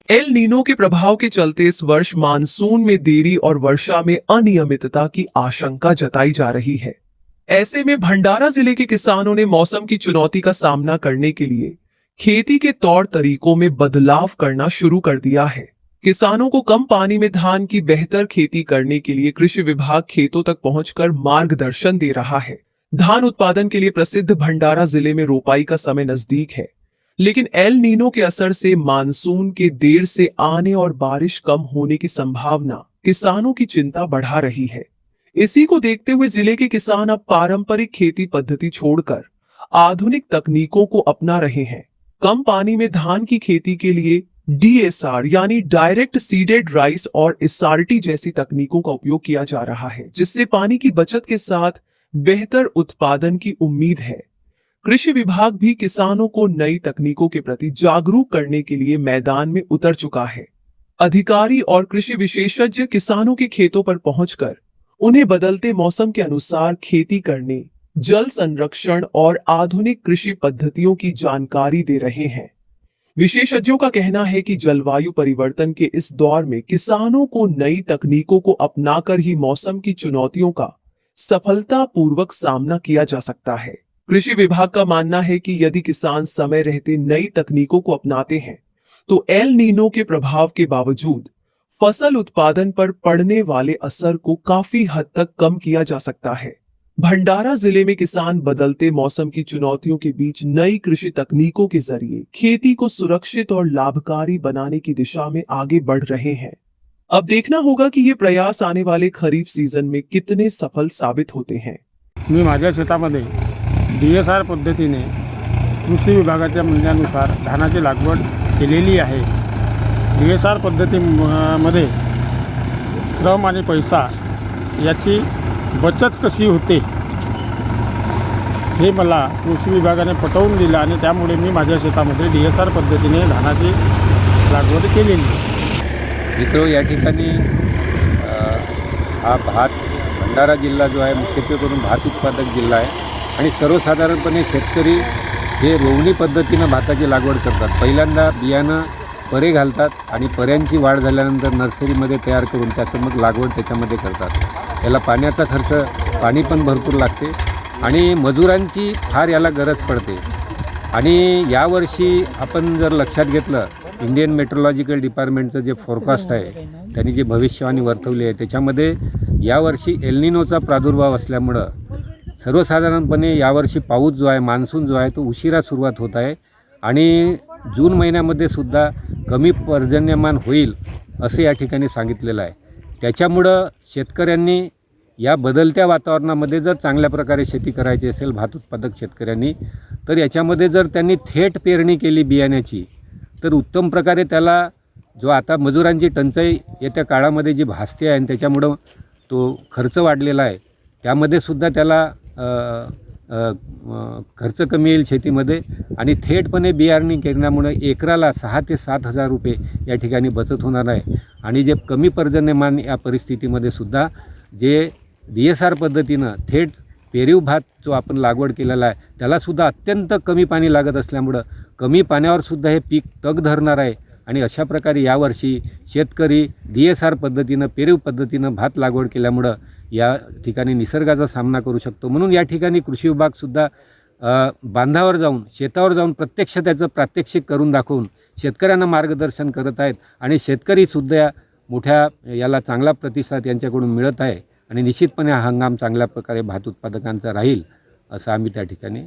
El Nino के प्रभाव के चलते इस वर्ष मानसून में देरी और वर्षा में अनियमितता की आशंका जताई जा रही है। ऐसे में भंडारा जिले के किसानों ने मौसम की चुनौती का सामना करने के लिए खेती के तौर तरीकों में बदलाव करना शुरू कर दिया है। किसानों को कम पानी में धान की बेहतर खेती करने के लिए कृषि विभाग खेतों तक पहुंचकर मार्गदर्शन दे रहा है। धान उत्पादन के लिए प्रसिद्ध भंडारा जिले में रोपाई का समय नजदीक है, लेकिन एल नीनो के असर से मानसून के देर से आने और बारिश कम होने की संभावना किसानों की चिंता बढ़ा रही है। इसी को देखते हुए जिले के किसान अब पारंपरिक खेती पद्धति छोड़कर आधुनिक तकनीकों को अपना रहे हैं। कम पानी में धान की खेती के लिए डीएसआर यानी डायरेक्ट सीडेड राइस और एसआरटी जैसी तकनीकों का उपयोग किया जा रहा है, जिससे पानी की बचत के साथ बेहतर उत्पादन की उम्मीद है। कृषि विभाग भी किसानों को नई तकनीकों के प्रति जागरूक करने के लिए मैदान में उतर चुका है। अधिकारी और कृषि विशेषज्ञ किसानों के खेतों पर पहुंचकर उन्हें बदलते मौसम के अनुसार खेती करने, जल संरक्षण और आधुनिक कृषि पद्धतियों की जानकारी दे रहे हैं। विशेषज्ञों का कहना है कि जलवायु परिवर्तन के इस दौर में किसानों को नई तकनीकों को अपनाकर ही मौसम की चुनौतियों का सफलतापूर्वक सामना किया जा सकता है। कृषि विभाग का मानना है कि यदि किसान समय रहते नई तकनीकों को अपनाते हैं तो एल नीनो के प्रभाव के बावजूद फसल उत्पादन पर पड़ने वाले असर को काफी हद तक कम किया जा सकता है। भंडारा जिले में किसान बदलते मौसम की चुनौतियों के बीच नई कृषि तकनीकों के जरिए खेती को सुरक्षित और लाभकारी बनाने की दिशा में आगे बढ़ रहे हैं। अब देखना होगा कि ये प्रयास आने वाले खरीफ सीजन में कितने सफल साबित होते हैं। मी माझ्या शेतामध्ये डीएसआर पद्धतीने कृषी विभागाच्या म्हणण्यानुसार धानाची लागवड केलेली आहे। डीएसआर पद्धतीमध्ये श्रम आणि पैसा याची बचत कशी होते हे मला कृषी विभागाने पटवून दिलं आणि त्यामुळे मी माझ्या शेतामध्ये डीएसआर पद्धतीने धानाची लागवड केलेली आहे। मित्रों, या ठिकाणी हा भात भंडारा जिल्हा जो आहे मुख्यत्वे करून भात उत्पादक जिल्हा आहे आणि सर्वसाधारणपणे शेतकरी हे रोवणी पद्धतीनं भाताची लागवड करतात। पहिल्यांदा बियाणं परे घालतात आणि पर्यांची वाढ झाल्यानंतर नर्सरीमध्ये तयार करून त्याचं मग लागवड त्याच्यामध्ये करतात। याला पाण्याचा खर्च, पाणी पण भरपूर लागते आणि मजुरांची फार याला गरज पडते। आणि यावर्षी आपण जर लक्षात घेतलं, इंडियन मेट्रोलॉजिकल डिपार्टमेंटचं जे फोरकास्ट आहे त्यांनी जे भविष्यवाणी वर्तवली आहे त्याच्यामध्ये यावर्षी एल नीनोचा प्रादुर्भाव असल्यामुळं सर्वसाधारणपणे यावर्षी पाऊस जो आहे, मान्सून जो आहे तो उशिरा सुरुवात होत आहे आणि जून महिन्यामध्ये सुद्धा कमी पर्जन्यमान होईल असं या ठिकाणी सांगितलेलं आहे। त्याच्यामुळं शेतकऱ्यांनी या बदलत्या वातावरणामध्ये जर चांगल्या प्रकारे शेती करायची असेल भात उत्पादक शेतकऱ्यांनी, तर याच्यामध्ये जर त्यांनी थेट पेरणी केली बियाण्याची तर उत्तम प्रकारे त्याला जो आता मजुरांची टंचाई येत्या काळामध्ये जी भासते आहे आणि त्याच्यामुळं तो खर्च वाढलेला आहे त्यामध्ये सुद्धा त्याला खर्च कमी येईल शेतीमध्ये आणि थेटपणे बियाणे केल्यामुळे एकराला 6 ते 7 हजार रुपये या ठिकाणी बचत होणार आहे। आणि जे कमी पर्जन्यमान या परिस्थितीमध्ये सुद्धा जे डीएसआर पद्धतीनं थेट पेरीव भात जो आपण लागवड केलेला आहे त्यालासुद्धा अत्यंत कमी पाणी लागत असल्यामुळं कमी पाण्यावर सुद्धा हे पीक तग धरणार आहे आणि अशा प्रकारे यावर्षी शेतकरी डीएसआर पद्धतीनं पेरीव पद्धतीनं भात लागवड केल्यामुळं या ठिकाणी निसर्गाचा सामना करू शकतो। म्हणून या ठिकाणी कृषी विभागसुद्धा बांधावर जाऊन शेतावर जाऊन प्रत्यक्ष त्याचं प्रात्यक्षिक करून दाखवून शेतकऱ्यांना मार्गदर्शन करत आहेत आणि शेतकरीसुद्धा मोठ्या याला चांगला प्रतिसाद यांच्याकडून मिळत आहे आणि निश्चितपणे हा हंगाम चांगल्या प्रकारे भात उत्पादकांचा राहील असं आम्ही त्या ठिकाणी